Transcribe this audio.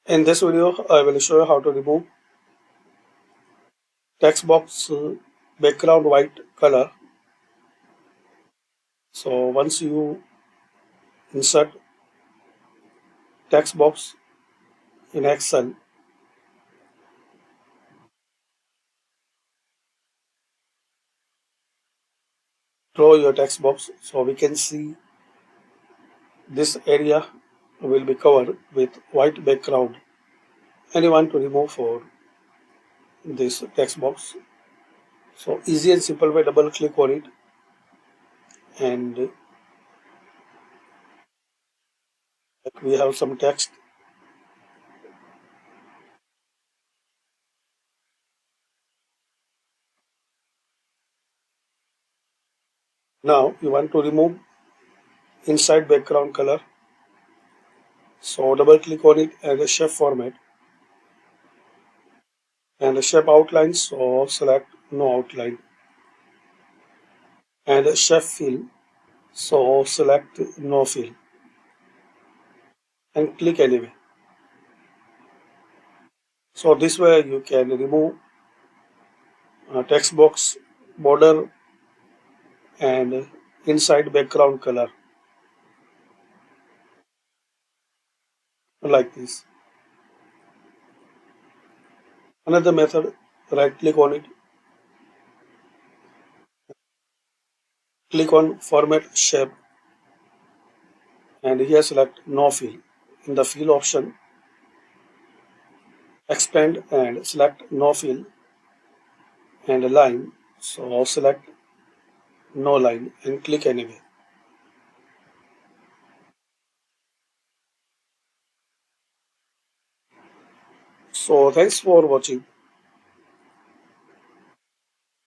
In this video, I will show you how to remove text box background white color. So once you insert text box in Excel, draw your text box so we can see this area will be covered with white background and you want to remove for this text box. So easy and simple way, double click on it and we have some text. Now you want to remove inside background color. So double click on it and the shape format and the shape outlines. So select no outline and the shape fill. So select no fill and click anyway. So this way you can remove text box border and inside background color like this. Another method, right click on it, click on format shape and here select no fill. In the fill option, expand and select no fill and a line. So select no line and click anyway. So thanks for watching.